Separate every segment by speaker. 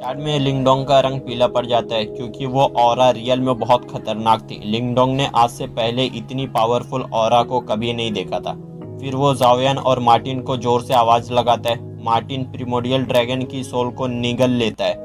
Speaker 1: Start में लिंगडोंग का रंग पीला पड़ जाता है क्योंकि वो ऑरा रियल में बहुत खतरनाक थी। लिंगडोंग ने आज से पहले इतनी पावरफुल ऑरा को कभी नहीं देखा था। फिर वो जाओयान और मार्टिन को जोर से आवाज लगाता है। मार्टिन प्रिमोडियल ड्रैगन की सोल को निगल लेता है,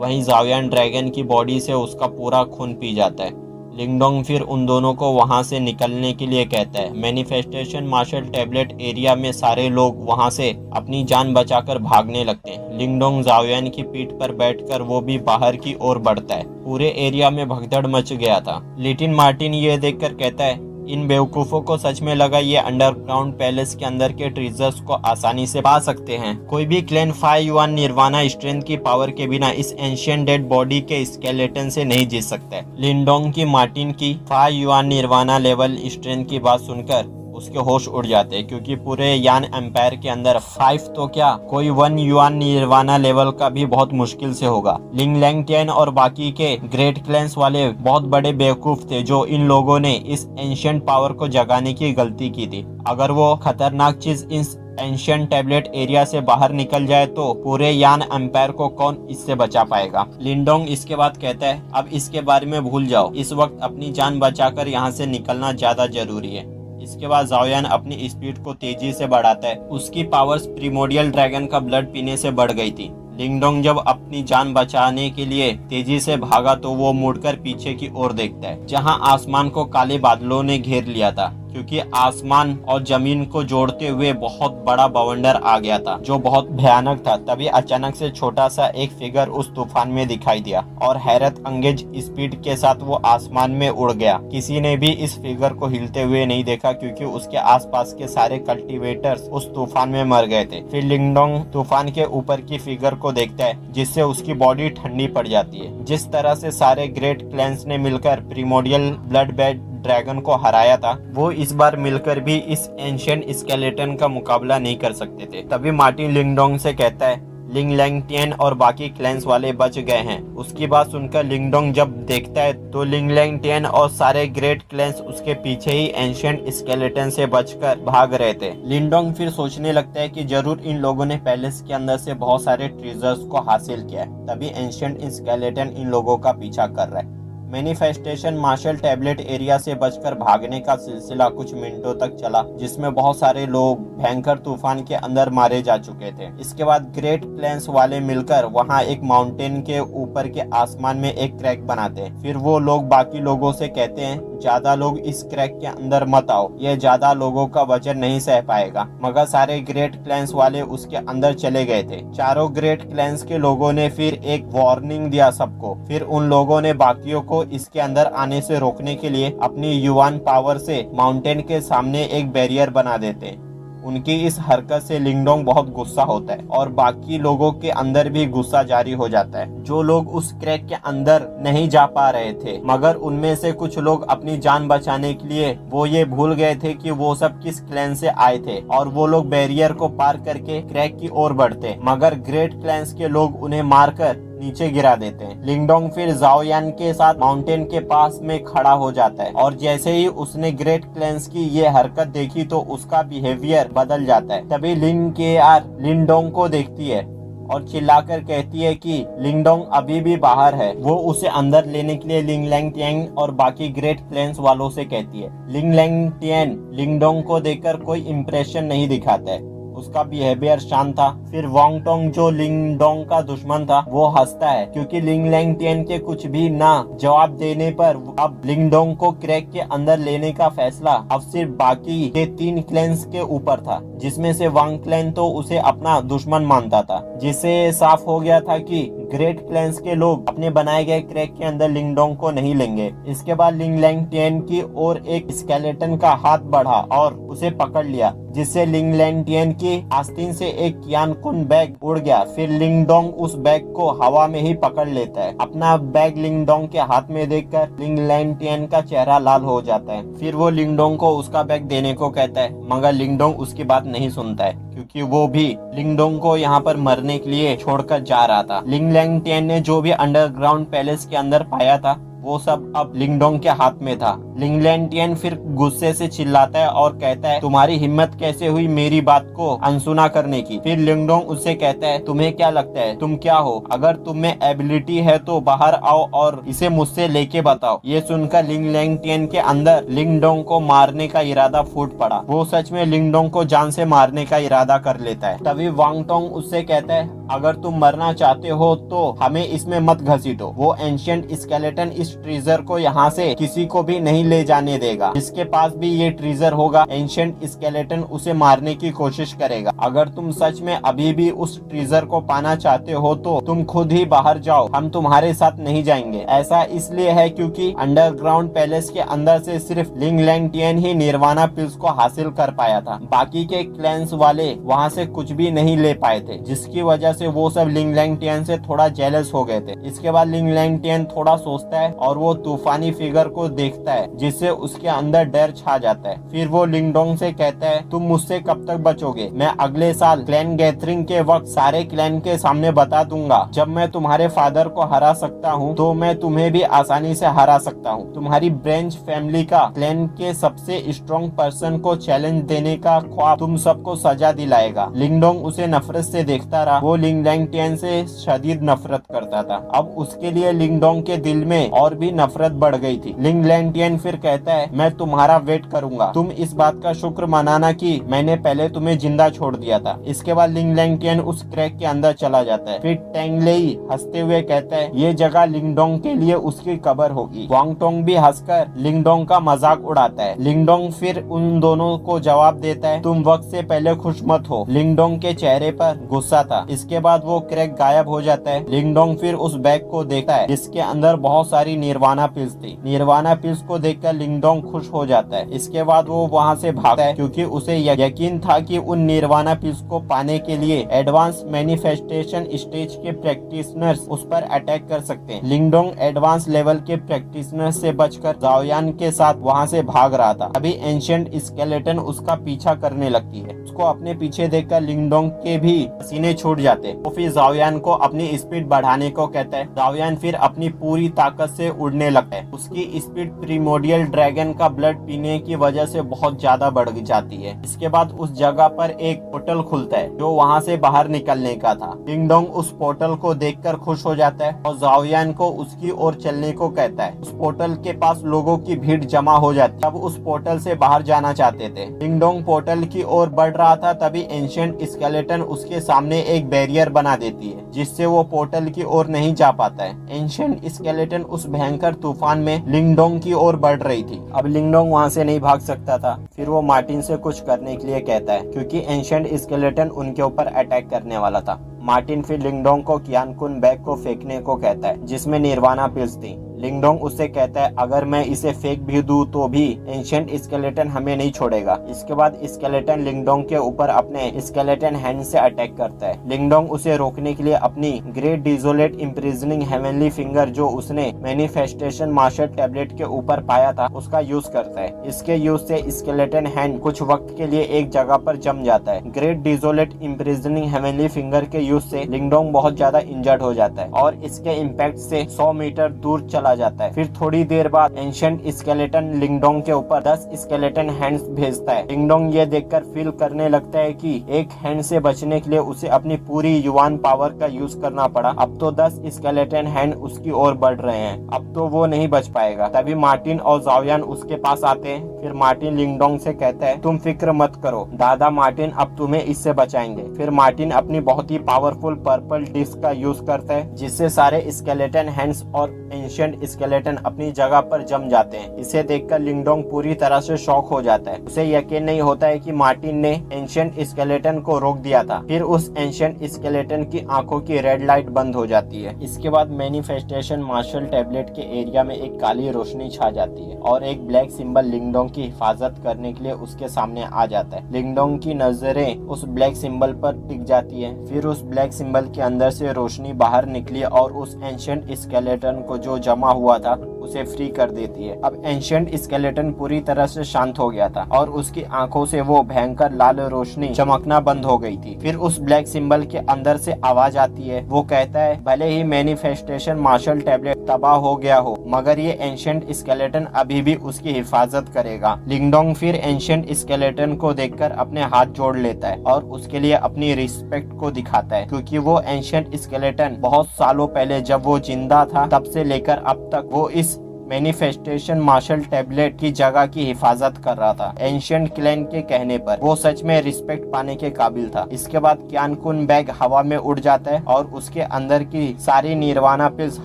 Speaker 1: वहीं जाओयान ड्रैगन की बॉडी से उसका पूरा खून पी जाता है। लिंगडोंग फिर उन दोनों को वहां से निकलने के लिए कहता है। मैनिफेस्टेशन मार्शल टैबलेट एरिया में सारे लोग वहां से अपनी जान बचाकर भागने लगते हैं। लिंगडोंग जाओयान की पीठ पर बैठकर वो भी बाहर की ओर बढ़ता है। पूरे एरिया में भगदड़ मच गया था। लेकिन मार्टिन ये देखकर कहता है, इन बेवकूफों को सच में लगा ये अंडरग्राउंड पैलेस के अंदर के ट्रेजर्स को आसानी से पा सकते हैं। कोई भी clan phi yuan nirvana strength की पावर के बिना इस एंशियंट डेड बॉडी के स्केलेटन से नहीं जीत सकते। लिंगडोंग की मार्टिन की phi yuan nirvana level strength की बात सुनकर उसके होश उड़ जाते हैं, क्योंकि पूरे यान एम्पायर के अंदर 5 तो क्या कोई 1 युआन निर्वाणा लेवल का भी बहुत मुश्किल से होगा। लिंग लैंगटियन और बाकी के ग्रेट क्लैंस वाले बहुत बड़े बेवकूफ थे जो इन लोगों ने इस एंशियंट पावर को जगाने की गलती की थी। अगर वो खतरनाक चीज इस एंशियंट टैबलेट एरिया से बाहर निकल जाए तो पूरे यान एम्पायर को कौन इससे बचा पाएगा। लिंगडोंग इसके बाद कहता है, अब इसके बारे में भूल जाओ, इस वक्त अपनी जान बचाकर यहाँ से निकलना ज्यादा जरूरी है। इसके बाद जाओयान अपनी स्पीड को तेजी से बढ़ाता है। उसकी पावर्स प्रिमोडियल ड्रैगन का ब्लड पीने से बढ़ गई थी। लिंगडोंग जब अपनी जान बचाने के लिए तेजी से भागा तो वो मुड़कर पीछे की ओर देखता है, जहां आसमान को काले बादलों ने घेर लिया था, क्योंकि आसमान और जमीन को जोड़ते हुए बहुत बड़ा बवंडर आ गया था जो बहुत भयानक था। तभी अचानक से छोटा सा एक फिगर उस तूफान में दिखाई दिया और हैरत अंगेज स्पीड के साथ वो आसमान में उड़ गया। किसी ने भी इस फिगर को हिलते हुए नहीं देखा, क्योंकि उसके आसपास के सारे कल्टीवेटर्स उस तूफान में मर गए थे। फिर लिंगडोंग तूफान के ऊपर की फिगर को देखता है, जिससे उसकी बॉडी ठंडी पड़ जाती है। जिस तरह से सारे ग्रेट क्लैंस ने मिलकर प्रिमोडियल ब्लड बेड ड्रैगन को हराया था, वो इस बार मिलकर भी इस एंशियंट स्केलेटन का मुकाबला नहीं कर सकते थे। तभी मार्टिन लिंगडोंग से कहता है, लिंग लैंगटियन और बाकी क्लैंस वाले बच गए हैं। उसकी बात सुनकर लिंगडोंग जब देखता है तो लिंग लैंगटियन और सारे ग्रेट क्लैंस उसके पीछे ही एंशियंट स्केलेटन से बचकर भाग रहे थे। लिंगडोंग फिर सोचने लगता है कि जरूर इन लोगों ने पैलेस के अंदर से बहुत सारे ट्रेजर्स को हासिल किया है, तभी एंशियंट स्केलेटन इन लोगों का पीछा कर रहा है। मैनिफेस्टेशन मार्शल टैबलेट एरिया से बचकर भागने का सिलसिला कुछ मिनटों तक चला, जिसमें बहुत सारे लोग भयंकर तूफान के अंदर मारे जा चुके थे। इसके बाद ग्रेट क्लैंस वाले मिलकर वहां एक माउंटेन के ऊपर के आसमान में एक क्रैक बनाते हैं। फिर वो लोग बाकी लोगों से कहते हैं, ज्यादा लोग इस क्रैक के अंदर मत आओ, यह ज्यादा लोगों का वजन नहीं सह पाएगा। मगर सारे ग्रेट क्लैंस वाले उसके अंदर चले गए थे। चारों ग्रेट क्लैंस के लोगों ने फिर एक वार्निंग दिया सबको। फिर उन लोगों ने बाकियों को इसके अंदर आने से रोकने के लिए अपनी युआन पावर से माउंटेन के सामने एक बैरियर बना देते हैं। उनकी इस हरकत से लिंगडोंग बहुत गुस्सा होता है और बाकी लोगों के अंदर भी गुस्सा जारी हो जाता है। जो लोग उस क्रैक के अंदर नहीं जा पा रहे थे, मगर उनमें से कुछ लोग अपनी जान बचाने के लिए वो ये भूल गए थे कि वो सब किस क्लैन से आए थे, और वो लोग बैरियर को पार करके क्रैक की ओर बढ़ते, मगर ग्रेट क्लैंस के लोग उन्हें मारकर नीचे गिरा देते हैं। लिंगडोंग फिर जाओयान के साथ माउंटेन के पास में खड़ा हो जाता है, और जैसे ही उसने ग्रेट क्लैंस की ये हरकत देखी तो उसका बिहेवियर बदल जाता है। तभी लिंग के आर लिंगडोंग को देखती है और चिल्लाकर कहती है कि लिंगडोंग अभी भी बाहर है। वो उसे अंदर लेने के लिए लिंग लैंगटियन और बाकी ग्रेट क्लैंस वालों से कहती है। लिंग लैंगटियन लिंगडोंग को देखकर कोई इम्प्रेशन नहीं दिखाता है, उसका बिहेवियर शांत था। फिर वांगटोंग जो लिंगडोंग का दुश्मन था वो हंसता है, क्योंकि लिंग लैंगटियन के कुछ भी ना जवाब देने पर अब लिंगडोंग को क्रैक के अंदर लेने का फैसला अब सिर्फ बाकी के 3 क्लैंस के ऊपर था, जिसमें से वांग क्लैन तो उसे अपना दुश्मन मानता था। जिससे साफ हो गया था कि ग्रेट क्लैंस के लोग अपने बनाए गए क्रैक के अंदर लिंगडोंग को नहीं लेंगे। इसके बाद लिंग लैंगटियन की ओर एक स्केलेटन का हाथ बढ़ा और उसे पकड़ लिया, जिससे लिंग लैंगटियन की आस्तीन से एक कियानकुन बैग उड़ गया। फिर लिंगडोंग उस बैग को हवा में ही पकड़ लेता है। अपना बैग लिंगडोंग के हाथ में देखकर लिंग लैंगटियन का चेहरा लाल हो जाता है। फिर वो लिंगडोंग को उसका बैग देने को कहता है, मगर लिंगडोंग उसकी बात नहीं सुनता है, क्योंकि वो भी लिंगडोंग को यहाँ पर मरने के लिए छोड़कर जा रहा था। लिंग लैंगटियन ने जो भी अंडरग्राउंड पैलेस के अंदर पाया था वो सब अब लिंगडोंग के हाथ में था। लिंगलैंटियन फिर गुस्से से चिल्लाता है और कहता है तुम्हारी हिम्मत कैसे हुई मेरी बात को अनसुना करने की। फिर लिंगडोंग उससे कहता है तुम्हें क्या लगता है तुम क्या हो, अगर तुम में एबिलिटी है तो बाहर आओ और इसे मुझसे लेके बताओ। ये सुनकर लिंगलैंटियन के अंदर लिंगडोंग को मारने का इरादा फूट पड़ा। वो सच में लिंगडोंग को जान से मारने का इरादा कर लेता है। तभी वांगटोंग उससे कहता है अगर तुम मरना चाहते हो तो हमें इसमें मत घसीटो। वो एंशिएंट स्केलेटन इस ट्रीजर को यहाँ से किसी को भी नहीं ले जाने देगा। जिसके पास भी ये ट्रीजर होगा एंशिएंट स्केलेटन उसे मारने की कोशिश करेगा। अगर तुम सच में अभी भी उस ट्रीजर को पाना चाहते हो तो तुम खुद ही बाहर जाओ, हम तुम्हारे साथ नहीं जाएंगे। ऐसा इसलिए है क्योंकि अंडरग्राउंड पैलेस के अंदर से सिर्फ लिंगलैंटियन ही निर्वाणा पिल्स को हासिल कर पाया था। बाकी के क्लैंस वाले वहाँ से कुछ भी नहीं ले पाए थे, जिसकी वजह से वो सब लिंगलैंटियन से थोड़ा जेलस हो गए थे। इसके बाद लिंगलैंटियन थोड़ा सोचता है और वो तूफानी फिगर को देखता है जिससे उसके अंदर डर छा जाता है। फिर वो लिंगडोंग से कहता है तुम मुझसे कब तक बचोगे, मैं अगले साल क्लैन गैदरिंग के वक्त सारे क्लैन के सामने बता दूंगा जब मैं तुम्हारे फादर को हरा सकता हूँ तो मैं तुम्हें भी आसानी से हरा सकता हूँ। तुम्हारी ब्रेंच फैमिली का क्लैन के सबसे स्ट्रॉन्ग पर्सन को चैलेंज देने का ख्वाब तुम सबको सजा दिलाएगा। लिंगडोंग उसे नफरत से देखता रहा। वो लिंगलैंटियन से शदीद नफरत करता था। अब उसके लिए लिंगडोंग के दिल में और भी नफरत बढ़ गई थी। लिंगलैंटियन फिर कहता है मैं तुम्हारा वेट करूंगा, तुम इस बात का शुक्र मनाना कि मैंने पहले तुम्हें जिंदा छोड़ दिया था। इसके बाद लिंगलैंटियन उस क्रैक के अंदर चला जाता है। फिर टेंगलेई हंसते हुए कहता है ये जगह लिंगडोंग के लिए उसकी कब्र होगी। वांगटोंग भी हंसकर लिंगडोंग का मजाक उड़ाता है। लिंगडोंग फिर उन दोनों को जवाब देता है तुम वक्त से पहले खुश मत हो। लिंगडोंग के चेहरे पर गुस्सा था। इसके बाद वो क्रैक गायब हो जाता है। लिंगडोंग फिर उस बैग को देखता है जिसके अंदर बहुत सारी निर्वाणा पिल्स थी। निर्वाणा पिल्स को देखकर लिंगडोंग खुश हो जाता है। इसके बाद वो वहाँ से भागता है क्योंकि उसे यकीन था कि उन निर्वाणा पिल्स को पाने के लिए एडवांस मैनिफेस्टेशन स्टेज के प्रैक्टिशनर्स उस पर अटैक कर सकते हैं। लिंगडोंग एडवांस लेवल के प्रैक्टिशनर से बचकर जाओयान के साथ वहाँ से भाग रहा था। अभी एंशिएंट स्केलेटन उसका पीछा करने लगती है। उसको अपने पीछे देखकर लिंगडोंग के भी पसीने छूट जाते। वो फिर जाओयान को अपनी स्पीड बढ़ाने को कहता है। जाओयान फिर अपनी पूरी ताकत से उड़ने लगता है। उसकी स्पीड प्रीमोडियल ड्रैगन का ब्लड पीने की वजह से बहुत ज्यादा बढ़ जाती है। इसके बाद उस जगह पर एक पोर्टल खुलता है जो वहाँ से बाहर निकलने का था। लिंगडोंग उस पोर्टल को देखकर खुश हो जाता है और जाओयान को उसकी ओर चलने को कहता है। उस पोर्टल के पास लोगों की भीड़ जमा हो जाती है। अब उस पोर्टल से बाहर जाना चाहते थे। लिंगडोंग पोर्टल की ओर बढ़ रहा था तभी एंशिएंट स्केलेटन उसके सामने एक बैरियर बना देती है जिससे वो पोर्टल की ओर नहीं जा पाता है। एंशिएंट स्केलेटन उस भयंकर तूफान में लिंगडोंग की ओर बढ़ रही थी। अब लिंगडोंग वहाँ से नहीं भाग सकता था। फिर वो मार्टिन से कुछ करने के लिए कहता है क्योंकि एंशिएंट स्केलेटन उनके ऊपर अटैक करने वाला था। मार्टिन फिर लिंगडोंग को कियानकुन बैग को फेंकने को कहता है जिसमें निर्वाणा पिल्स थी। लिंगडोंग उससे कहता है अगर मैं इसे फेंक भी दूं तो भी एंशिएंट स्केलेटन हमें नहीं छोड़ेगा। इसके बाद स्केलेटन लिंगडोंग के ऊपर अपने स्केलेटन हैंड से अटैक करता है। लिंगडोंग उसे रोकने के लिए अपनी ग्रेट डिजोलेट इम्प्रिजनिंग हेवनली फिंगर जो उसने मैनिफेस्टेशन मास्टर टैबलेट के ऊपर पाया था उसका यूज करता है। इसके यूज से स्केलेटन हैंड कुछ वक्त के लिए एक जगह पर जम जाता है। ग्रेट डिजोलेट इम्प्रिजनिंग हेवनली फिंगर के यूज से लिंगडोंग बहुत ज्यादा इंजर्ड हो जाता है और इसके इम्पैक्ट से 100 मीटर दूर चला जाता है। फिर थोड़ी देर बाद एंशिएंट स्केलेटन लिंगडोंग के ऊपर 10 स्केलेटन हैंड्स भेजता है। लिंगडोंग ये देखकर फील करने लगता है कि एक हैंड से बचने के लिए उसे अपनी पूरी युवान पावर का यूज करना पड़ा। अब तो 10 स्केलेटन हैंड उसकी ओर बढ़ रहे हैं। अब तो वो नहीं बच पाएगा। तभी मार्टिन और जाओयान उसके पास आते हैं। फिर मार्टिन लिंगडोंग से कहता है तुम फिक्र मत करो, दादा मार्टिन अब तुम्हें इससे बचाएंगे। फिर मार्टिन अपनी बहुत ही पावरफुल पर्पल डिस्क का यूज करता है जिससे सारे स्केलेटन हैंड्स और एंशिएंट स्केलेटन अपनी जगह पर जम जाते हैं। इसे देखकर लिंगडोंग पूरी तरह से शॉक हो जाता है। उसे यकीन नहीं होता है कि मार्टिन ने एंशिएंट स्केलेटन को रोक दिया था। फिर उस एंशिएंट स्केलेटन की आंखों की रेड लाइट बंद हो जाती है। इसके बाद मैनिफेस्टेशन मार्शल टैबलेट के एरिया में एक काली रोशनी छा जाती है और एक ब्लैक सिंबल लिंगडोंग की हिफाजत करने के लिए उसके सामने आ जाता है। लिंगडोंग की नजरें उस ब्लैक सिंबल पर टिक जाती है। फिर उस ब्लैक सिंबल के अंदर से रोशनी बाहर निकली और उस एंशिएंट स्केलेटन को जो जमा जमा हुआ था उसे फ्री कर देती है। अब एंशिएंट स्केलेटन पूरी तरह से शांत हो गया था और उसकी आंखों से वो भयंकर लाल रोशनी चमकना बंद हो गई थी। फिर उस ब्लैक सिंबल के अंदर से आवाज आती है। वो कहता है, भले ही मैनिफेस्टेशन मार्शल टैबलेट तबाह हो गया हो, मगर ये एंशिएंट स्केलेटन अभी भी उसकी हिफाजत करेगा। लिंगडोंग फिर एंशिएंट स्केलेटन को देखकर अपने हाथ जोड़ लेता है और उसके लिए अपनी रिस्पेक्ट को दिखाता है, क्योंकि वो एंशिएंट स्केलेटन बहुत सालों पहले जब वो जिंदा था तब से लेकर अब तक वो इस मैनिफेस्टेशन मार्शल टैबलेट की जगह की हिफाजत कर रहा था। एंशिएंट क्लैन के कहने पर वो सच में रिस्पेक्ट पाने के काबिल था। इसके बाद क्यान कुन बैग हवा में उड़ जाता है और उसके अंदर की सारी निर्वाणा पिल्स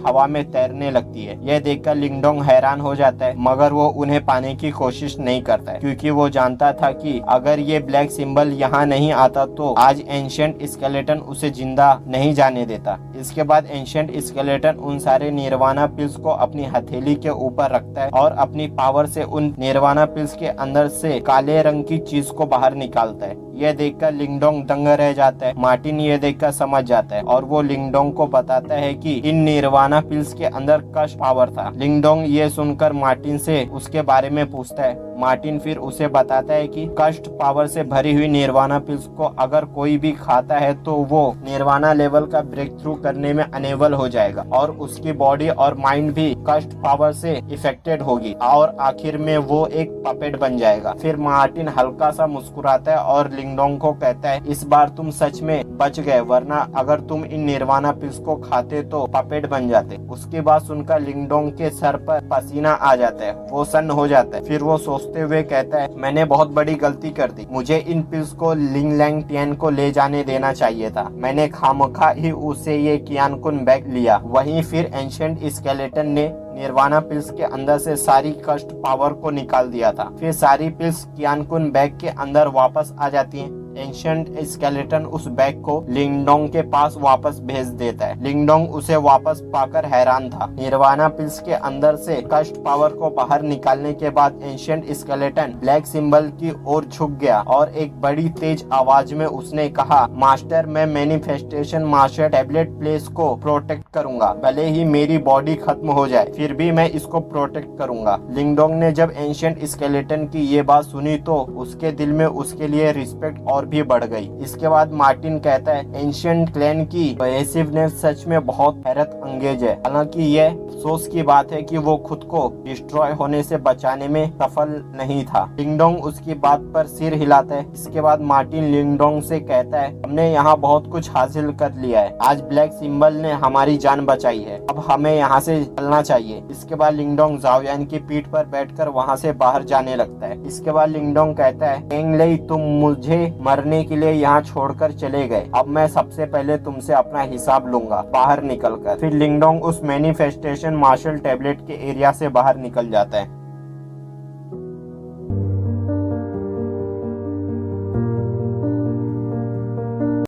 Speaker 1: हवा में तैरने लगती है। यह देखकर लिंगडोंग हैरान हो जाता है, मगर वो उन्हें पाने की कोशिश नहीं करता है, क्योंकि वो जानता था कि अगर ये ब्लैक सिंबल यहाँ नहीं आता तो आज एंशिएंट स्केलेटन उसे जिंदा नहीं जाने देता। इसके बाद एंशिएंट स्केलेटन उन सारे निर्वाणा पिल्स को अपनी हथेली के ऊपर रखता है और अपनी पावर से उन निर्वाणा पिल्स के अंदर से काले रंग की चीज को बाहर निकालता है। यह देखकर लिंगडोंग दंग रह जाता है। मार्टिन यह देखकर समझ जाता है और वो लिंगडोंग को बताता है कि इन निर्वाणा पिल्स के अंदर कष्ट पावर था। लिंगडोंग ये सुनकर मार्टिन से उसके बारे में पूछता है। मार्टिन फिर उसे बताता है कि कष्ट पावर से भरी हुई निर्वाणा पिल्स को अगर कोई भी खाता है तो वो निर्वाणा लेवल का ब्रेक थ्रू करने में अनेबल हो जाएगा और उसकी बॉडी और माइंड भी कष्ट पावर से इफेक्टेड होगी और आखिर में वो एक पपेट बन जाएगा। फिर मार्टिन हल्का सा मुस्कुराता है और लिंगडोंग को कहता है, इस बार तुम सच में बच गए, वरना अगर तुम इन निर्वाणा पिल्स को खाते तो पपेट बन जाते। उसके बाद सुनकर लिंगडोंग के सर पर पसीना आ जाता है, वो सन्न हो जाता है। फिर वो सोचते हुए कहता है, मैंने बहुत बड़ी गलती कर दी, मुझे इन पिल्स को लिंग लैंग टियन को ले जाने देना चाहिए था। मैंने खामखा ही उसे ये क्यान कुन बैग लिया। वहीं फिर एंशिएंट स्केलेटन ने निर्वाणा पिल्स के अंदर से सारी कष्ट पावर को निकाल दिया था। फिर सारी पिल्स क्यान कुन बैग के अंदर वापस आ जाती हैं। एंशिएंट स्केलेटन उस बैग को लिंगडोंग के पास वापस भेज देता है। लिंगडोंग उसे वापस पाकर हैरान था। निर्वाणा पिल्स के अंदर से कष्ट पावर को बाहर निकालने के बाद एंशिएंट स्केलेटन ब्लैक सिंबल की ओर झुक गया और एक बड़ी तेज आवाज में उसने कहा, मास्टर, मैं मैनिफेस्टेशन मार्शल टैबलेट प्लेस को प्रोटेक्ट करूंगा। भले ही मेरी बॉडी खत्म हो जाए, फिर भी मैं इसको प्रोटेक्ट करूंगा। लिंगडोंग ने जब एंशिएंट स्केलेटन की ये बात सुनी तो उसके दिल में उसके लिए रिस्पेक्ट और भी बढ़ गई। इसके बाद मार्टिन कहता है, एंशिएंट क्लैन की कोहेसिवनेस सच में बहुत हैरत अंगेज है। हालांकि यह अफसोस की बात है कि वो खुद को डिस्ट्रॉय होने से बचाने में सफल नहीं था। लिंगडोंग उसकी बात पर सिर हिलाता है। इसके बाद मार्टिन लिंगडोंग से कहता है, हमने यहाँ बहुत कुछ हासिल कर लिया है। आज ब्लैक सिंबल ने हमारी जान बचाई है, अब हमें यहाँ से चलना चाहिए। इसके बाद लिंगडोंग जाओयान की पीठ पर बैठकर वहाँ से बाहर जाने लगता है। इसके बाद लिंगडोंग कहता है, एंग लेई, तुम मुझे मरने के लिए यहाँ छोड़कर चले गए, अब मैं सबसे पहले तुमसे अपना हिसाब लूंगा। बाहर निकलकर फिर लिंगडोंग उस मैनिफेस्टेशन मार्शल टैबलेट के एरिया से बाहर निकल जाता है।